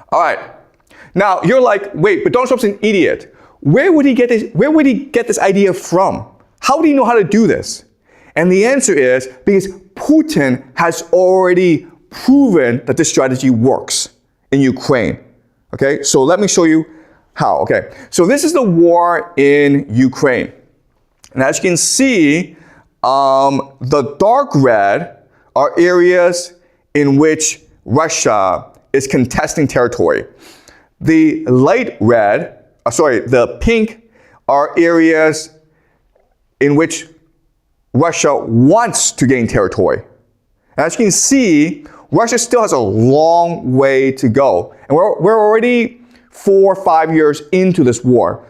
All right. Now you're like, wait, but Donald Trump's an idiot. Where would he get this idea from? How would he know how to do this? And the answer is because Putin has already proven that this strategy works in Ukraine. Okay, so let me show you how. Okay, so this is the war in Ukraine. And as you can see, the dark red are areas in which Russia is contesting territory. The light red, the pink are areas in which Russia wants to gain territory. And as you can see, Russia still has a long way to go. And we're already 4 or 5 years into this war,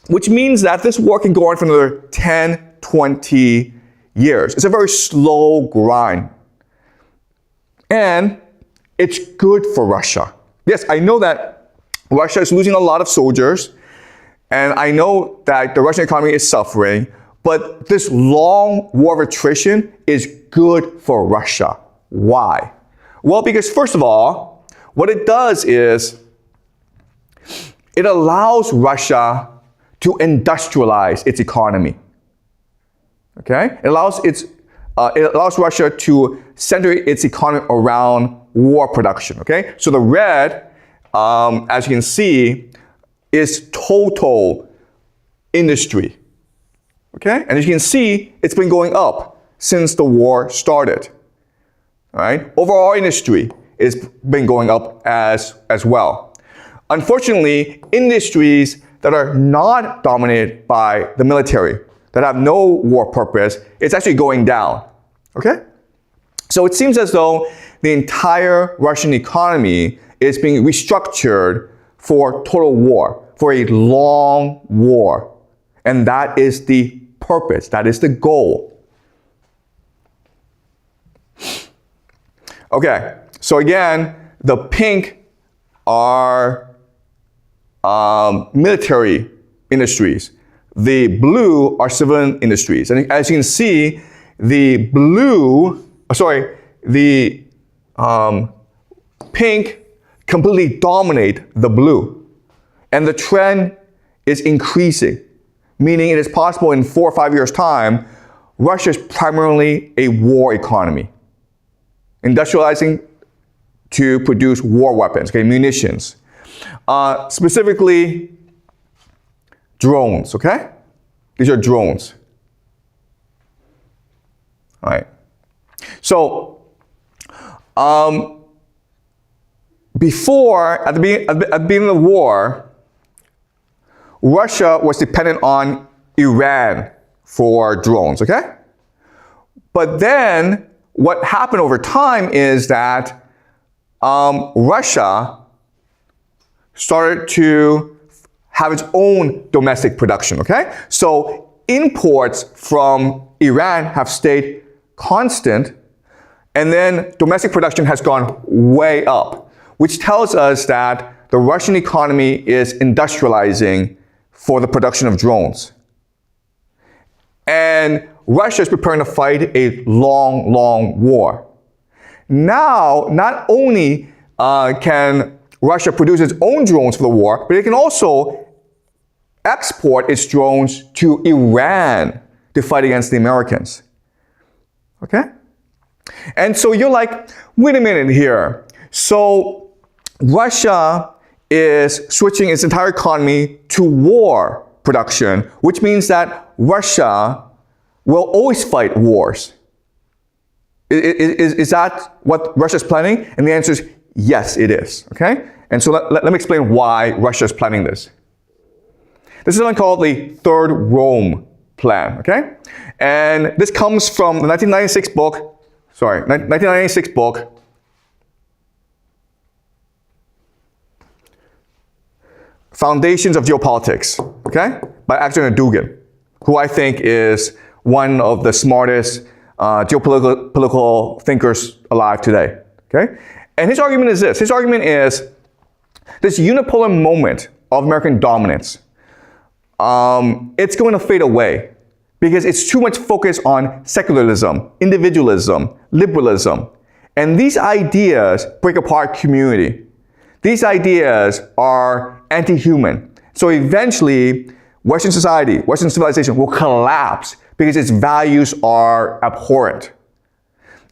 which means that this war can go on for another 10, 20 years. It's a very slow grind. And it's good for Russia. Yes, I know that Russia is losing a lot of soldiers, and I know that the Russian economy is suffering, but this long war of attrition is good for Russia. Why? Well, because first of all, what it does is it allows Russia to industrialize its economy. Okay? It allows Russia to center its economy around war production. Okay? So the red, as you can see, is total industry. Okay? And as you can see, it's been going up since the war started. All right? Overall industry has been going up as well. Unfortunately, industries that are not dominated by the military, that have no war purpose, it's actually going down. Okay? So it seems as though the entire Russian economy is being restructured for total war, for a long war. And that is the purpose, that is the goal. Okay, so again, the pink are military industries. The blue are civilian industries. And as you can see, the pink completely dominate the blue. And the trend is increasing, meaning it is possible in 4 or 5 years' time, Russia is primarily a war economy, industrializing to produce war weapons, okay, munitions. Specifically, drones, okay? These are drones. All right. So, before, at the beginning of the war, Russia was dependent on Iran for drones, okay? But then, what happened over time is that Russia started to have its own domestic production, okay? So imports from Iran have stayed constant, and then domestic production has gone way up, which tells us that the Russian economy is industrializing for the production of drones. And Russia is preparing to fight a long, long war. Now, not only can Russia produce its own drones for the war, but it can also export its drones to Iran to fight against the Americans. Okay? And so you're like, wait a minute here. So Russia is switching its entire economy to war production, which means that Russia will always fight wars. Is that what Russia is planning? And the answer is yes, it is. Okay? And so let me explain why Russia is planning this. This is something called the Third Rome Plan. Okay? And this comes from the 1996 book, Foundations of Geopolitics, okay, by Alexander Dugin, who I think is one of the smartest geopolitical thinkers alive today, okay? And his argument is this. His argument is this unipolar moment of American dominance, it's going to fade away because it's too much focus on secularism, individualism, liberalism. And these ideas break apart community. these ideas are anti-human. So eventually, Western society, Western civilization will collapse because its values are abhorrent.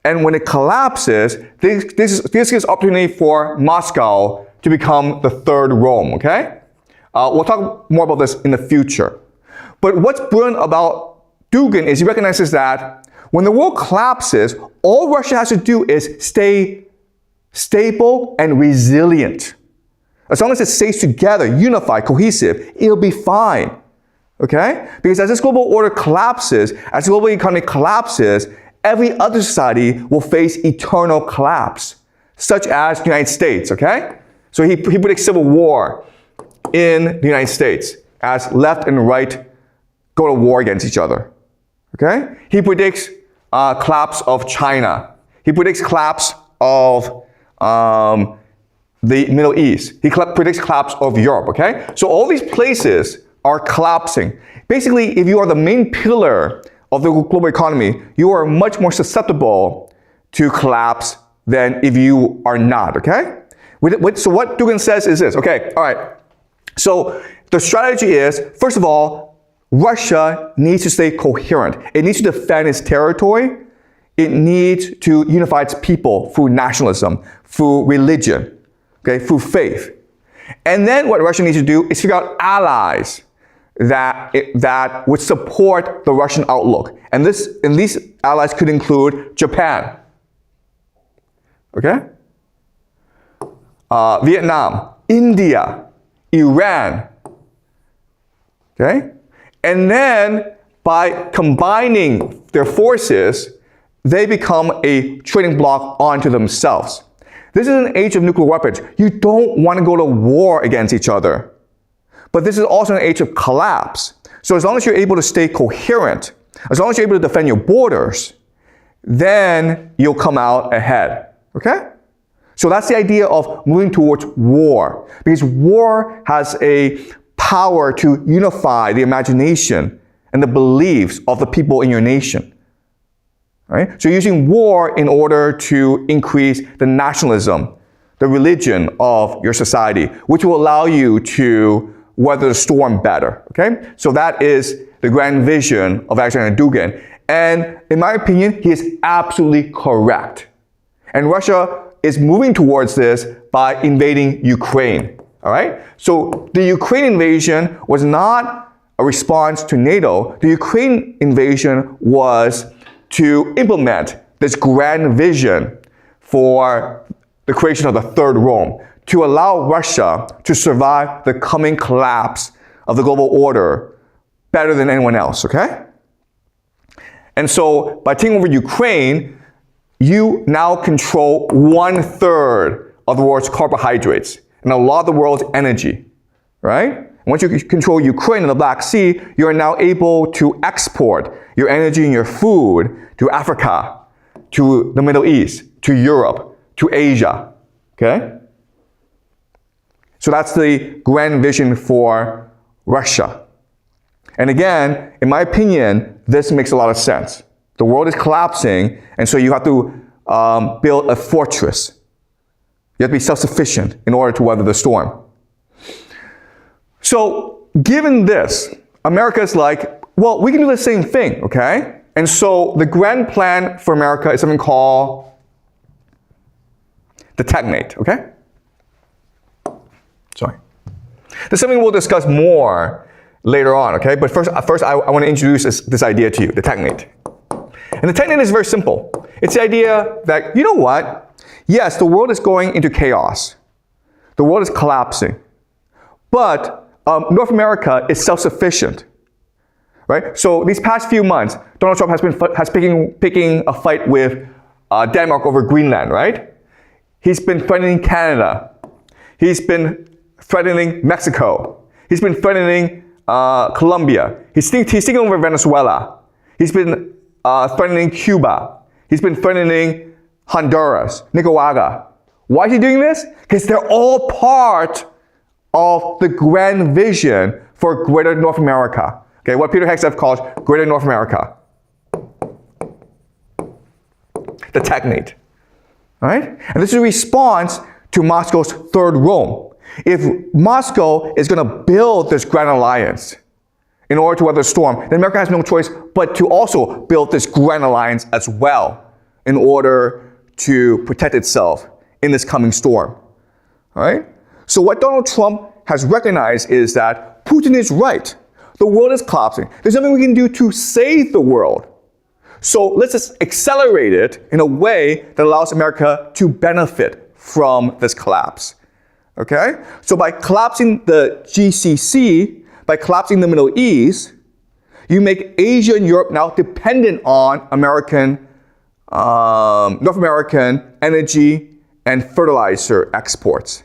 And when it collapses, this gives opportunity for Moscow to become the third Rome, okay? We'll talk more about this in the future. But what's brilliant about Dugin is he recognizes that when the world collapses, all Russia has to do is stay stable and resilient. As long as it stays together, unified, cohesive, it'll be fine. Okay? Because as this global order collapses, as the global economy collapses, every other society will face eternal collapse, such as the United States, okay? So he predicts civil war in the United States as left and right go to war against each other, okay? He predicts collapse of China. He predicts collapse of the Middle East. He predicts collapse of Europe, okay? So all these places are collapsing. Basically, if you are the main pillar of the global economy, you are much more susceptible to collapse than if you are not, okay? So what Dugin says is this, okay, all right. So the strategy is, first of all, Russia needs to stay coherent. It needs to defend its territory. It needs to unify its people through nationalism, through religion, okay, through faith. And then what Russia needs to do is figure out allies that would support the Russian outlook. And these allies could include Japan, okay? Vietnam, India, Iran, okay? And then by combining their forces, they become a trading bloc onto themselves. This is an age of nuclear weapons. You don't want to go to war against each other. But this is also an age of collapse. So as long as you're able to stay coherent, as long as you're able to defend your borders, then you'll come out ahead, okay? So that's the idea of moving towards war. Because war has a power to unify the imagination and the beliefs of the people in your nation. Right? So you're using war in order to increase the nationalism, the religion of your society, which will allow you to weather the storm better. Okay? So that is the grand vision of Alexander Dugin. And in my opinion, he is absolutely correct. And Russia is moving towards this by invading Ukraine. All right? So the Ukraine invasion was not a response to NATO. The Ukraine invasion was to implement this grand vision for the creation of the third Rome, to allow Russia to survive the coming collapse of the global order better than anyone else, okay? And so by taking over Ukraine, you now control 1/3 of the world's carbohydrates and a lot of the world's energy, right? Once you control Ukraine and the Black Sea, you are now able to export your energy and your food to Africa, to the Middle East, to Europe, to Asia, okay? So that's the grand vision for Russia. And again, in my opinion, this makes a lot of sense. The world is collapsing, and so you have to build a fortress. You have to be self-sufficient in order to weather the storm. So, given this, America is like, well, we can do the same thing, okay? And so the grand plan for America is something called the Technate, okay? Sorry. This is something we'll discuss more later on, okay? But first I want to introduce this idea to you, the Technate. And the Technate is very simple. It's the idea that, you know what? Yes, the world is going into chaos. The world is collapsing. But North America is self-sufficient, right? So these past few months, Donald Trump has picking a fight with Denmark over Greenland, right? He's been threatening Canada. He's been threatening Mexico. He's been threatening Colombia. He's taking over Venezuela. He's been threatening Cuba. He's been threatening Honduras, Nicaragua. Why is he doing this? Because they're all part of the grand vision for Greater North America. Okay, what Peter Hegseth calls Greater North America. The Technate. All right? And this is a response to Moscow's Third Rome. If Moscow is going to build this grand alliance in order to weather the storm, then America has no choice but to also build this grand alliance as well in order to protect itself in this coming storm. All right? So what Donald Trump has recognized is that Putin is right. The world is collapsing. There's nothing we can do to save the world. So let's just accelerate it in a way that allows America to benefit from this collapse. Okay? So by collapsing the GCC, by collapsing the Middle East, you make Asia and Europe now dependent on North American energy and fertilizer exports.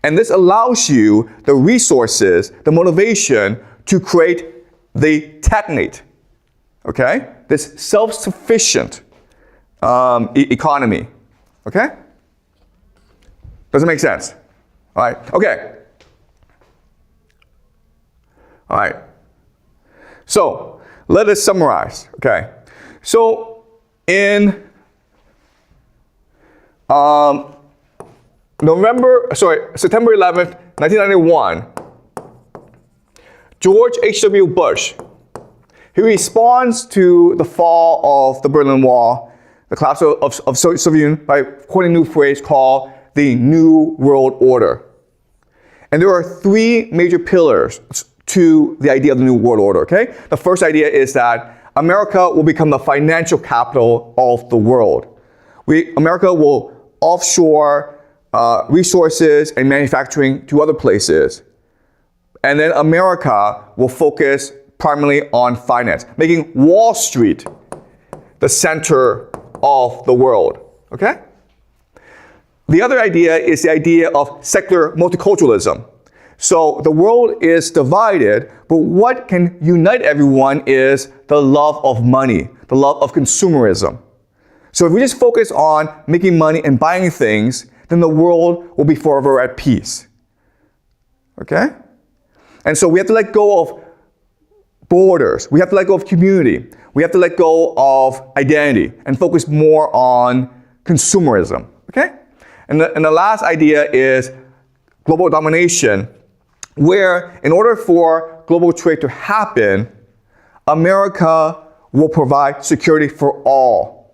And this allows you the resources, the motivation to create the technate, okay? This self-sufficient economy, okay? Does it make sense? All right, okay. All right. So let us summarize, okay? So in September 11th, 1991, George H.W. Bush, he responds to the fall of the Berlin Wall, the collapse of Soviet Union, by coining a new phrase called the New World Order. And there are three major pillars to the idea of the New World Order, okay? The first idea is that America will become the financial capital of the world. America will offshore resources and manufacturing to other places. And then America will focus primarily on finance, making Wall Street the center of the world, okay? The other idea is the idea of secular multiculturalism. So the world is divided, but what can unite everyone is the love of money, the love of consumerism. So if we just focus on making money and buying things, then the world will be forever at peace. Okay? And so we have to let go of borders. We have to let go of community. We have to let go of identity and focus more on consumerism. Okay? And the last idea is global domination, where in order for global trade to happen, America will provide security for all.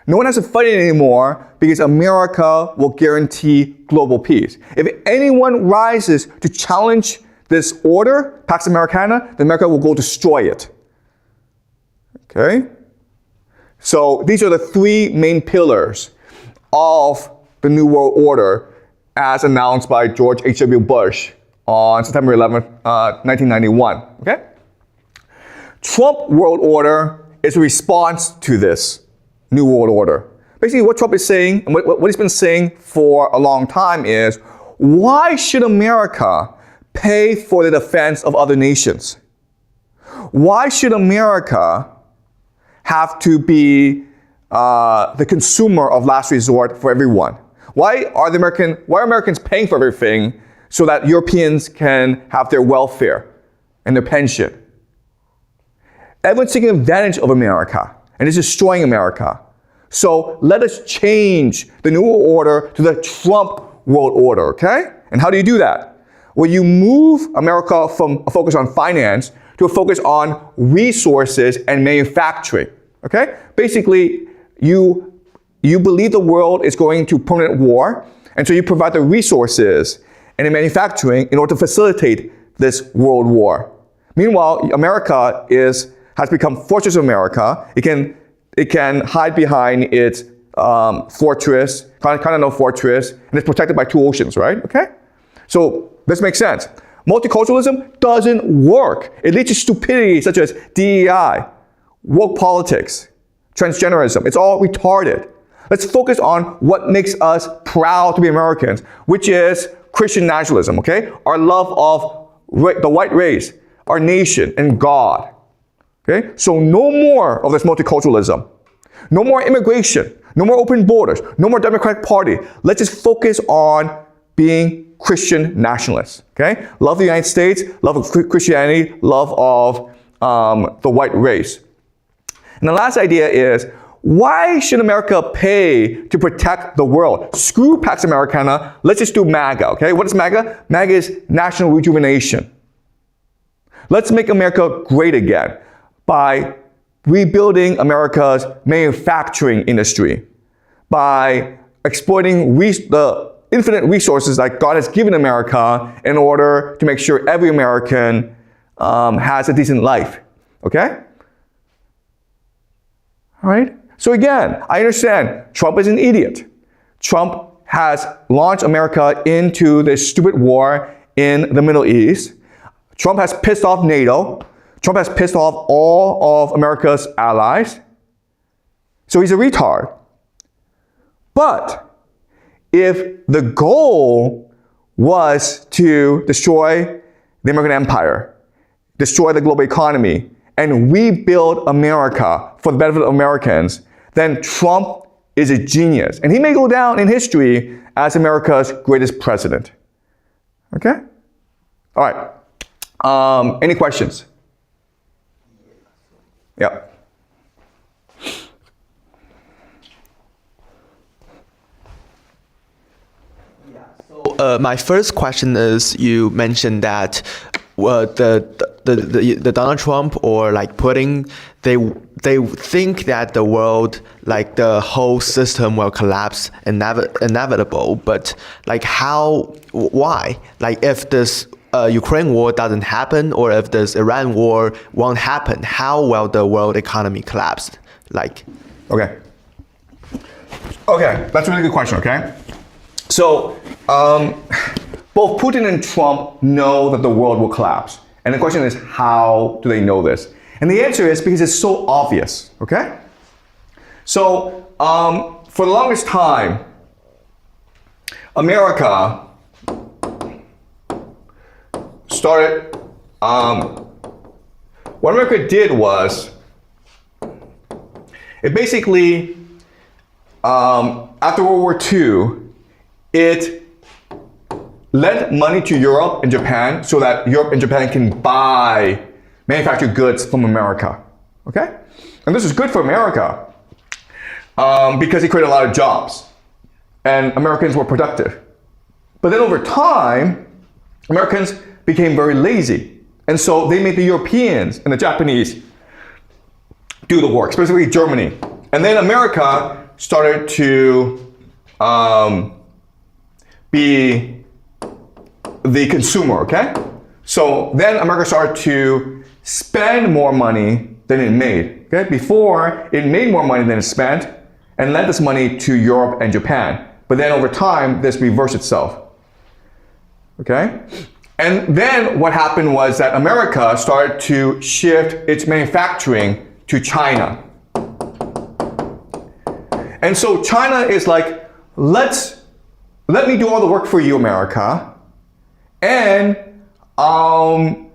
No one has to fight it anymore because America will guarantee global peace. If anyone rises to challenge this order, Pax Americana, then America will go destroy it. Okay? So these are the three main pillars of the New World Order as announced by George H.W. Bush on September 11th, 1991. Okay? Trump World Order is a response to this New World Order. Basically, what Trump is saying, and what he's been saying for a long time is, why should America pay for the defense of other nations? Why should America have to be the consumer of last resort for everyone? Why are Americans paying for everything so that Europeans can have their welfare and their pension? Everyone's taking advantage of America and is destroying America. So let us change the New World Order to the Trump World Order, okay? And how do you do that? Well, you move America from a focus on finance to a focus on resources and manufacturing, okay? Basically, you believe the world is going to permanent war, and so you provide the resources and the manufacturing in order to facilitate this world war. Meanwhile, America has become Fortress America. It can hide behind its fortress, continental fortress, and it's protected by two oceans, right? Okay? So this makes sense. Multiculturalism doesn't work. It leads to stupidity such as DEI, woke politics, transgenderism. It's all retarded. Let's focus on what makes us proud to be Americans, which is Christian nationalism, okay? Our love of the white race, our nation, and God. Okay? So no more of this multiculturalism. No more immigration. No more open borders. No more Democratic Party. Let's just focus on being Christian nationalists. Okay? Love the United States, love of Christianity, love of the white race. And the last idea is, why should America pay to protect the world? Screw Pax Americana, let's just do MAGA, okay? What is MAGA? MAGA is national rejuvenation. Let's make America great again by rebuilding America's manufacturing industry, by exploiting the infinite resources that God has given America in order to make sure every American has a decent life, okay? All right? So again, I understand Trump is an idiot. Trump has launched America into this stupid war in the Middle East. Trump has pissed off NATO. Trump has pissed off all of America's allies. So he's a retard. But if the goal was to destroy the American empire, destroy the global economy, and rebuild America for the benefit of Americans, then Trump is a genius. And he may go down in history as America's greatest president. Okay? All right. Any questions? Yeah. My first question is, you mentioned that the Donald Trump or like Putin, they think that the world, like the whole system will collapse inevitable, but like why? Like if this Ukraine war doesn't happen, or if this Iran war won't happen, how will the world economy collapse? Like, okay, that's a really good question. Okay, so both Putin and Trump know that the world will collapse, and the question is, how do they know this? And the answer is because it's so obvious. Okay, so for the longest time, America started, what America did was, it basically, after World War II, it lent money to Europe and Japan so that Europe and Japan can buy manufactured goods from America, okay? And this is good for America because it created a lot of jobs and Americans were productive. But then over time, Americans became very lazy. And so they made the Europeans and the Japanese do the work, specifically Germany. And then America started to be the consumer, okay? So then America started to spend more money than it made, okay? Before, it made more money than it spent and lent this money to Europe and Japan. But then over time, this reversed itself, okay? And then what happened was that America started to shift its manufacturing to China. And so China is like, let me do all the work for you, America, and I'll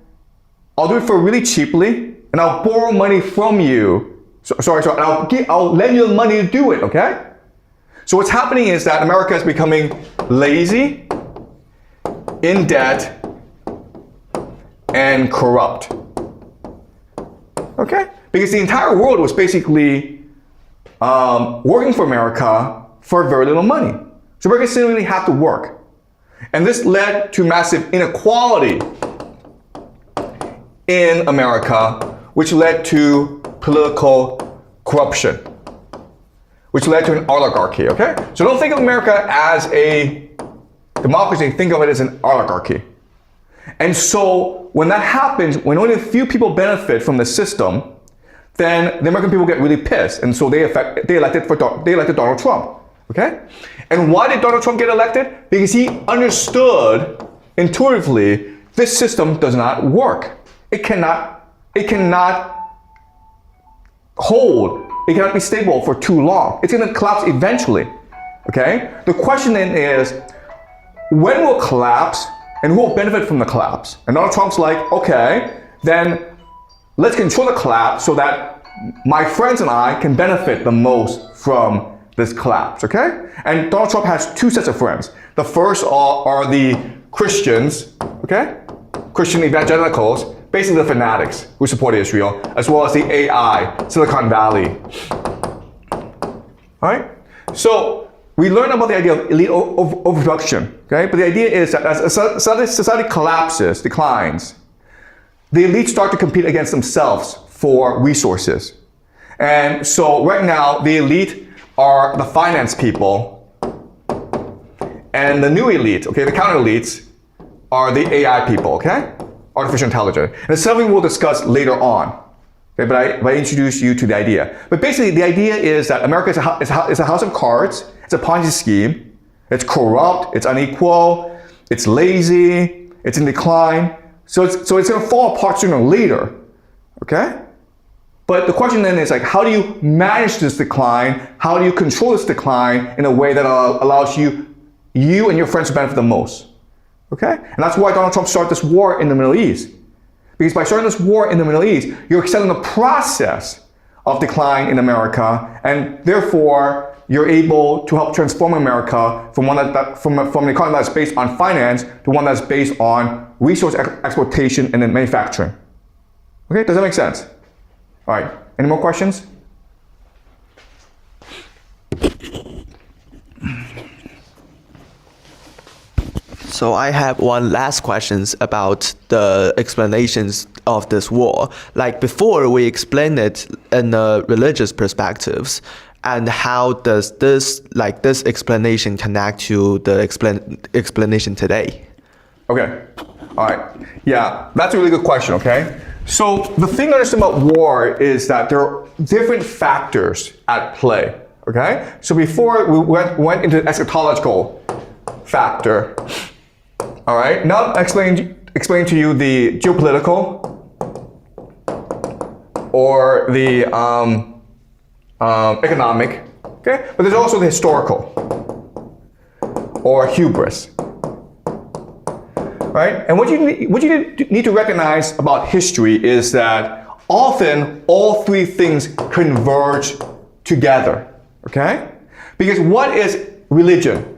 do it for really cheaply, and I'll borrow money from you. I'll lend you the money to do it, okay? So what's happening is that America is becoming lazy, in debt, and corrupt, okay? Because the entire world was basically working for America for very little money. So Americans didn't really have to work. And this led to massive inequality in America, which led to political corruption, which led to an oligarchy, okay? So don't think of America as a democracy, think of it as an oligarchy. And so when that happens, when only a few people benefit from the system, then the American people get really pissed. And so they elected Donald Trump, okay? And why did Donald Trump get elected? Because he understood intuitively this system does not work. It cannot hold. It cannot be stable for too long. It's going to collapse eventually, okay? The question then is, when will it collapse and who will benefit from the collapse? And Donald Trump's like, okay, then let's control the collapse so that my friends and I can benefit the most from this collapse, okay? And Donald Trump has two sets of friends. The first are the Christians, okay? Christian evangelicals, basically the fanatics who support Israel, as well as the AI, Silicon Valley. right? So we learned about the idea of elite overproduction, okay? But the idea is that as a society collapses, declines, the elites start to compete against themselves for resources. And so right now, the elite are the finance people, and the new elite, okay, the counter elites, are the AI people, okay? Artificial intelligence. And it's something we'll discuss later on. Okay, but I introduced you to the idea. But basically, the idea is that America is a house of cards. It's a Ponzi scheme. It's corrupt. It's unequal. It's lazy. It's in decline. So it's going to fall apart sooner or later. Okay? But the question then is like, how do you manage this decline? How do you control this decline in a way that allows you and your friends to benefit the most? Okay? And that's why Donald Trump started this war in the Middle East. Because by starting this war in the Middle East, you're extending the process of decline in America, and therefore you're able to help transform America from an economy that's based on finance to one that's based on resource exploitation and then manufacturing. Okay, does that make sense? All right, any more questions? So I have one last question about the explanations of this war. Like before, we explained it in the religious perspectives, and how does this explanation connect to the explanation today? Okay, all right, yeah, that's a really good question. Okay, so the thing to understand about war is that there are different factors at play. Okay, so before we went into the eschatological factor. All right, now explain to you the geopolitical or the economic, okay? But there's also the historical or hubris, right? And what you need to recognize about history is that often all three things converge together, okay? Because what is religion?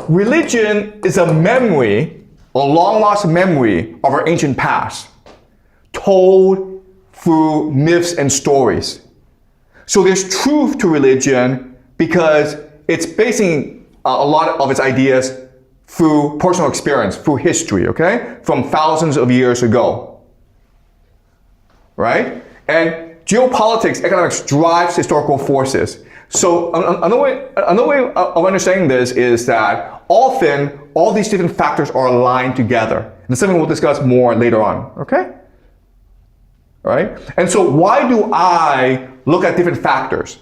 Religion is a memory, a long-lost memory of our ancient past, told through myths and stories. So there's truth to religion because it's basing a lot of its ideas through personal experience, through history, okay? From thousands of years ago, right? And geopolitics, economics drives historical forces. So another way of understanding this is that often all these different factors are aligned together. And it's something we'll discuss more later on, okay? All right? And so why do I look at different factors,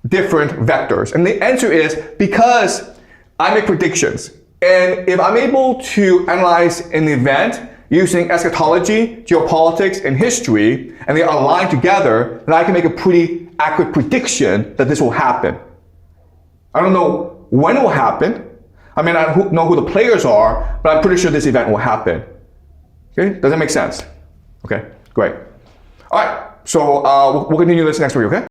different vectors? And the answer is because I make predictions. And if I'm able to analyze an event using eschatology, geopolitics, and history, and they are aligned together, then I can make a pretty accurate prediction that this will happen. I don't know when it will happen. I may not know who the players are, but I'm pretty sure this event will happen. Okay, does that make sense? Okay, great. All right, so we'll continue this next week, okay?